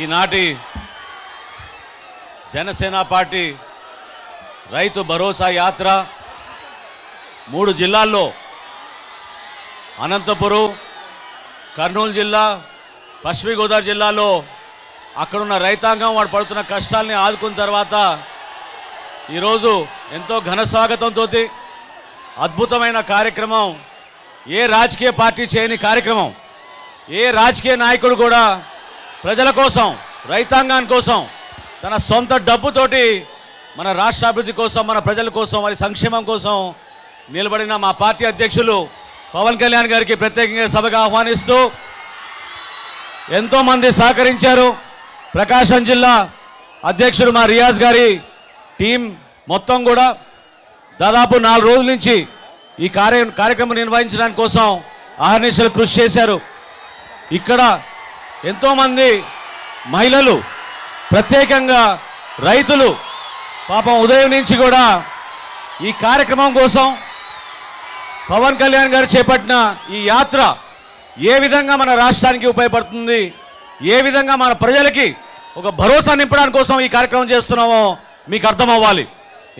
ఈనాటి జనసేన పార్టీ రైతు భరోసా యాత్ర 3 జిల్లాల్లో అనంతపురం, కర్నూలు జిల్లా, పశ్చిమ గోదావరి జిల్లాలో అక్కడున్న రైతాంగం వాడు పడుతున్న కష్టాలని ఆదుకున్న తర్వాత ఈరోజు ఎంతో ఘన స్వాగతంతో అద్భుతమైన కార్యక్రమం, ఏ రాజకీయ పార్టీ చేయని కార్యక్రమం, ఏ రాజకీయ నాయకుడు కూడా ప్రజల కోసం, రైతాంగాని కోసం తన సొంత డబ్బుతోటి మన రాష్ట్ర అభివృద్ధి కోసం, మన ప్రజల కోసం, వారి సంక్షేమం కోసం నిలబడిన మా పార్టీ అధ్యక్షులు పవన్ కళ్యాణ్ గారికి ప్రత్యేకంగా సభగా ఆహ్వానిస్తూ ఎంతోమంది సహకరించారు. ప్రకాశం జిల్లా అధ్యక్షుడు మా రియాజ్ గారి టీం మొత్తం కూడా దాదాపు 4 రోజుల నుంచి ఈ కార్యక్రమం నిర్వహించడానికి కోసం అహర్నిశలు కృషి చేశారు. ఇక్కడ ఎంతోమంది మహిళలు, ప్రత్యేకంగా రైతులు పాపం ఉదయం నుంచి కూడా ఈ కార్యక్రమం కోసం పవన్ కళ్యాణ్ గారు చేపట్టిన ఈ యాత్ర ఏ విధంగా మన రాష్ట్రానికి ఉపయోగపడుతుంది, ఏ విధంగా మన ప్రజలకి ఒక భరోసా నింపడానికి కోసం ఈ కార్యక్రమం చేస్తున్నామో మీకు అర్థం అవ్వాలి.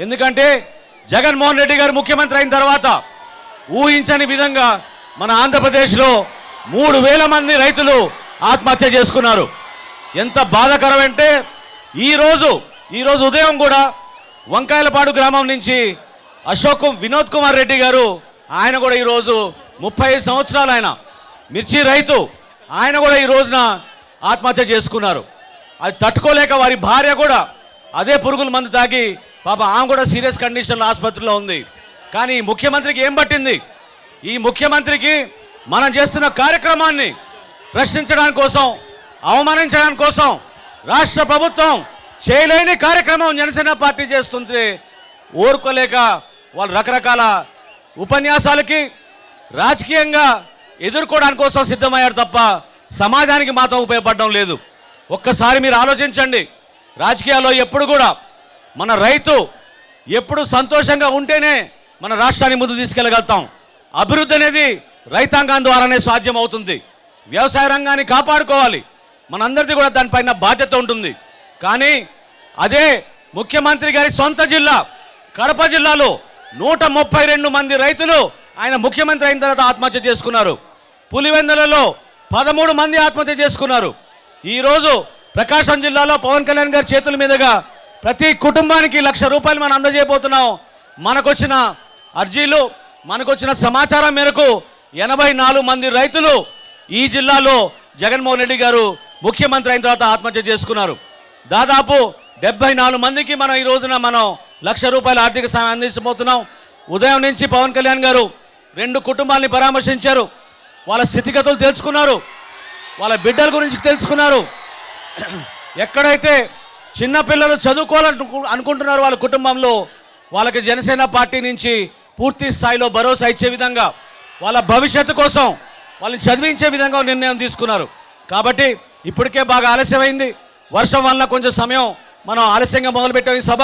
ఎందుకంటే జగన్మోహన్ రెడ్డి గారు ముఖ్యమంత్రి అయిన తర్వాత ఊహించని విధంగా మన ఆంధ్రప్రదేశ్లో 3,000 మంది రైతులు ఆత్మహత్య చేసుకున్నారు. ఎంత బాధాకరం అంటే ఈరోజు ఉదయం కూడా వంకాయలపాడు గ్రామం నుంచి వినోద్ కుమార్ రెడ్డి గారు, ఆయన కూడా ఈరోజు 35 సంవత్సరాలు ఆయన మిర్చి రైతు, ఆయన కూడా ఈ రోజున ఆత్మహత్య చేసుకున్నారు. అది తట్టుకోలేక వారి భార్య కూడా అదే పురుగుల మందు తాగి పాప ఆమె కూడా సీరియస్ కండిషన్లో ఆసుపత్రిలో ఉంది. కానీ ముఖ్యమంత్రికి ఏం పట్టింది? ఈ ముఖ్యమంత్రికి మనం చేస్తున్న కార్యక్రమాన్ని ప్రశ్నించడానికి కోసం, అవమానించడానికి కోసం రాష్ట్ర ప్రభుత్వం చేయలేని కార్యక్రమం జనసేన పార్టీ చేస్తుంటే ఓర్కోలేక వాళ్ళు రకరకాల ఉపన్యాసాలకి రాజకీయంగా ఎదుర్కోవడానికి కోసం సిద్ధమయ్యారు తప్ప సమాజానికి మాత్రం ఉపయోగపడడం లేదు. ఒక్కసారి మీరు ఆలోచించండి. రాజకీయాల్లో ఎప్పుడు కూడా మన రైతు ఎప్పుడు సంతోషంగా ఉంటేనే మన రాష్ట్రాన్ని ముందు తీసుకెళ్ళగలుగుతాం. అభివృద్ధి అనేది రైతాంగం ద్వారానే సాధ్యం అవుతుంది. వ్యవసాయ రంగాన్ని కాపాడుకోవాలి, మనందరిది కూడా దానిపైన బాధ్యత ఉంటుంది. కానీ అదే ముఖ్యమంత్రి గారి సొంత జిల్లా కడప జిల్లాలో 132 మంది రైతులు ఆయన ముఖ్యమంత్రి అయిన తర్వాత ఆత్మహత్య చేసుకున్నారు. పులివెందులలో 13 మంది ఆత్మహత్య చేసుకున్నారు. ఈరోజు ప్రకాశం జిల్లాలో పవన్ కళ్యాణ్ గారి చేతుల మీదుగా ప్రతి కుటుంబానికి ₹1,00,000 మనం అందజేయబోతున్నాం. మనకొచ్చిన అర్జీలు, మనకొచ్చిన సమాచారం మేరకు 84 మంది రైతులు ఈ జిల్లాలో జగన్మోహన్ రెడ్డి గారు ముఖ్యమంత్రి అయిన తర్వాత ఆత్మహత్య చేసుకున్నారు. దాదాపు 74 మందికి మనం ఈ రోజున మనం ₹1,00,000 ఆర్థిక సాయం అందించబోతున్నాం. ఉదయం నుంచి పవన్ కళ్యాణ్ గారు 2 కుటుంబాలని పరామర్శించారు. వాళ్ళ స్థితిగతులు తెలుసుకున్నారు, వాళ్ళ బిడ్డల గురించి తెలుసుకున్నారు. ఎక్కడైతే చిన్నపిల్లలు అనుకుంటున్నారు వాళ్ళ కుటుంబంలో, వాళ్ళకి జనసేన పార్టీ నుంచి పూర్తి స్థాయిలో భరోసా ఇచ్చే విధంగా, వాళ్ళ భవిష్యత్తు కోసం వాళ్ళని చదివించే విధంగా నిర్ణయం తీసుకున్నారు. కాబట్టి ఇప్పటికే బాగా ఆలస్యమైంది. వర్షం వల్ల కొంచెం సమయం మనం ఆలస్యంగా మొదలుపెట్టాం ఈ సభ.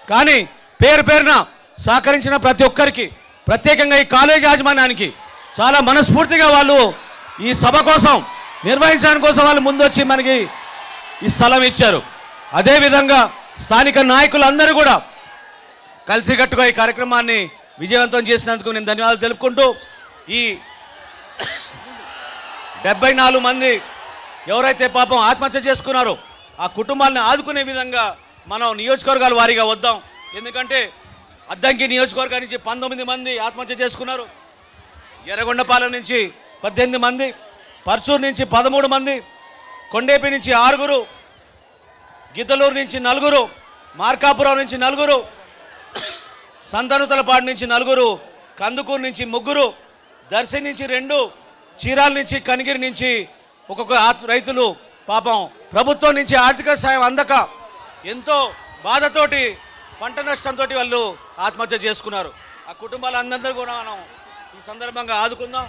కానీ పేరున సహకరించిన ప్రతి ఒక్కరికి, ప్రత్యేకంగా ఈ కాలేజ్ యాజమాన్యానికి చాలా మనస్ఫూర్తిగా వాళ్ళు ఈ సభ కోసం నిర్వహించడానికి కోసం వాళ్ళు ముందొచ్చి మనకి ఈ స్థలం ఇచ్చారు. అదేవిధంగా స్థానిక నాయకులందరూ కూడా కలిసికట్టుగా ఈ కార్యక్రమాన్ని విజయవంతం చేసినందుకు నేను ధన్యవాదాలు తెలుపుకుంటూ, ఈ 74 మంది ఎవరైతే పాపం ఆత్మహత్య చేసుకున్నారో ఆ కుటుంబాలను ఆదుకునే విధంగా మనం నియోజకవర్గాల వారీగా వద్దాం. ఎందుకంటే అద్దంకి నియోజకవర్గం నుంచి 19 మంది ఆత్మహత్య చేసుకున్నారు, ఎర్రగొండపాలెం నుంచి 18 మంది, పర్చూరు నుంచి 13 మంది, కొండేపి నుంచి 6, గిద్దలూరు నుంచి 4, మార్కాపురం నుంచి 4, సంతనుతలపాడు నుంచి 4, కందుకూరు నుంచి 3, దర్శి నుంచి 2, చీరాల నుంచి, కనిగిరి నుంచి ఒక్కొక్క రైతులు పాపం ప్రభుత్వం నుంచి ఆర్థిక సాయం అందక ఎంతో బాధతోటి, పంట నష్టంతో వాళ్ళు ఆత్మహత్య చేసుకున్నారు. ఆ కుటుంబాలందరూ కూడా మనం ఈ సందర్భంగా ఆదుకుందాం.